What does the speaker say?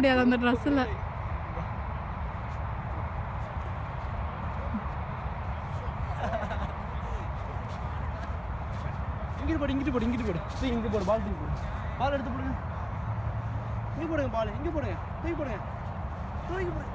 முடியாது அந்த ட்ரெஸ்ஸில். இங்கிட்டு போடு இங்கிட்டு போடு இங்கிட்டு போடு இங்கே போடு பால் தூக்கி போடு பால் எடுத்து போடுங்க இங்கே போடுங்க பால் இங்கே போடுங்க தூக்கி போடுங்க தூக்கி போடுங்க